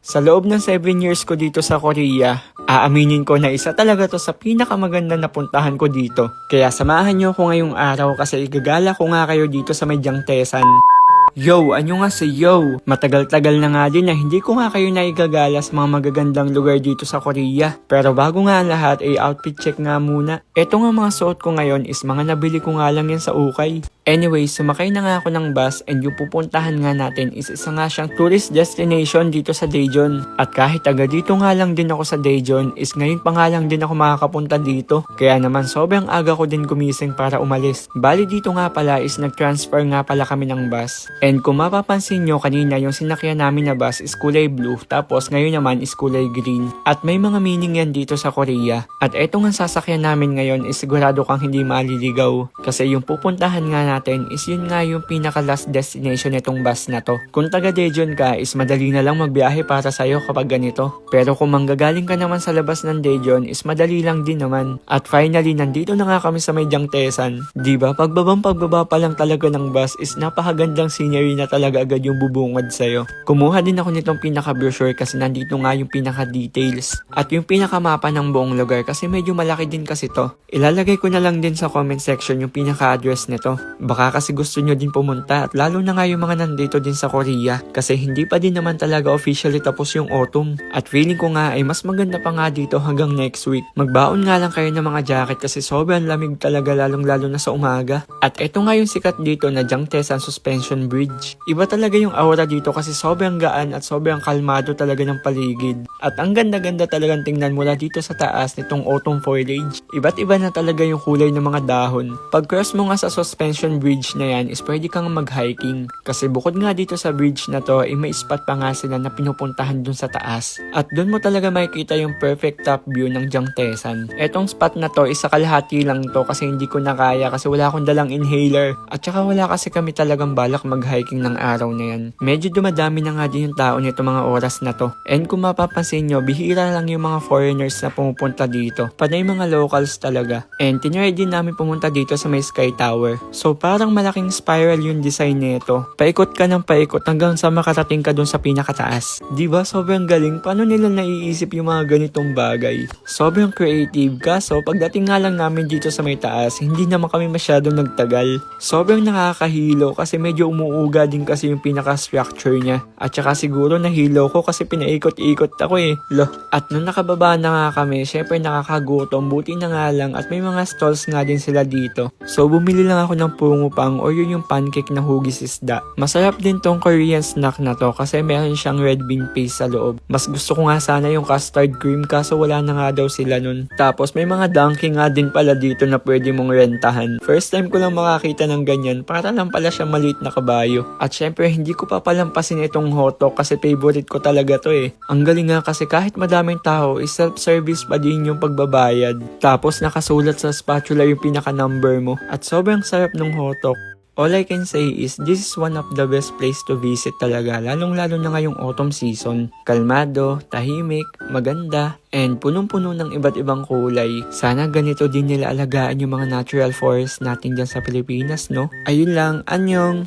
Sa loob ng 7 years ko dito sa Korea, aaminin ko na isa talaga to sa pinakamaganda na puntahan ko dito. Kaya samahan nyo ko ngayong araw kasi igagala ko nga kayo dito sa may Jangtesan. Yo, ano nga si Yo? Matagal-tagal na nga din na hindi ko nga kayo naigagala sa mga magagandang lugar dito sa Korea. Pero bago nga ang lahat ay outfit check nga muna. Eto nga mga suot ko ngayon is mga nabili ko nga lang yan sa ukay. Anyway, sumakay na nga ako ng bus and yung pupuntahan nga natin is isa nga siyang tourist destination dito sa Daejeon. At kahit taga dito nga lang din ako sa Daejeon is ngayon pa nga lang din ako makakapunta dito. Kaya naman sobrang aga ko din gumising para umalis. Bali dito nga pala is nag-transfer nga pala kami ng bus. And kung mapapansin nyo kanina yung sinakyan namin na bus is kulay blue tapos ngayon naman is kulay green. At may mga meaning yan dito sa Korea. At eto nga sasakyan namin ngayon is sigurado kang hindi maliligaw. Kasi yung pupuntahan nga natin is yun nga yung pinaka last destination nitong bus na to. Kung taga Daejeon ka is madali na lang magbiyahe para sa'yo kapag ganito. Pero kung manggagaling ka naman sa labas ng Daejeon is madali lang din naman. At finally nandito na nga kami sa may Jangtesan. Diba pagbaba pa lang talaga ng bus is napakagandang scenery na talaga agad yung bubungad sa'yo. Kumuha din ako nitong pinaka-brochure kasi nandito nga yung pinaka-details. At yung pinaka-mapa ng buong lugar kasi medyo malaki din kasi to. Ilalagay ko na lang din sa comment section yung pinaka-address nito. Baka kasi gusto nyo din pumunta at lalo na nga yung mga nandito din sa Korea kasi hindi pa din naman talaga officially tapos yung autumn. At feeling ko nga ay mas maganda pa nga dito hanggang next week. Magbaon nga lang kayo ng mga jacket kasi sobrang lamig talaga lalong-lalo na sa umaga. At eto nga yung sikat dito na Jangtesan Suspension Bridge. Iba talaga yung aura dito kasi sobrang gaan at sobrang kalmado talaga ng paligid. At ang ganda-ganda talagang tingnan mula dito sa taas nitong autumn foliage. Iba't iba na talaga yung kulay ng mga dahon. Pag cross mo nga sa suspension bridge na yan is pwede kang mag-hiking. Kasi bukod nga dito sa bridge na to ay may spot pa nga sila na pinupuntahan dun sa taas. At dun mo talaga makikita yung perfect top view ng Jangtesan. Etong spot na to isa kalahati lang to kasi hindi ko na kaya kasi wala akong dalang inhaler. At saka wala kasi kami talagang balak mag-hiking ng araw na yan. Medyo dumadami na nga din yung tao nito mga oras na to. And kung mapapansin nyo, bihira lang yung mga foreigners na pumupunta dito. Panay mga locals talaga. And tinry din namin pumunta dito sa may Sky Tower. So parang malaking spiral yung design nito. Paikot ka ng paikot hanggang sa makarating ka dun sa pinakataas. Diba sobrang galing? Paano nila naiisip yung mga ganitong bagay? Sobrang creative kaso pagdating nga lang namin dito sa may taas, hindi naman kami masyadong nagtagal. Sobrang nakakahilo kasi medyo umuuga din kasi yung pinaka-structure niya. At saka siguro nahilo ko kasi pinaikot-ikot ako eh. At nung nakababa na nga kami, syempre nakakagutom. Buti na nga lang at may mga stalls nga din sila dito. So bumili lang ako ng pungupang o yun yung pancake na hugis isda. Masarap din tong Korean snack na to kasi meron siyang red bean paste sa loob. Mas gusto ko nga sana yung custard cream kaso wala na nga daw sila nun. Tapos may mga donkey nga din pala dito na pwede mong rentahan. First time ko lang makakita ng ganyan, para lang pala siya maliit na kabayo. At syempre hindi ko pa palampasin itong hotdog kasi favorite ko talaga to eh. Ang galing nga kasi kahit madaming tao is self-service pa din yung pagbabayad. Tapos nakasulat sa spatula yung pinaka-number mo. At sobrang sarap ng hotdog. All I can say is this is one of the best place to visit talaga, lalong-lalo na ngayong autumn season. Kalmado, tahimik, maganda, and punong-puno ng iba't ibang kulay. Sana ganito din nila alagaan yung mga natural forest natin dyan sa Pilipinas, no? Ayun lang, anyong!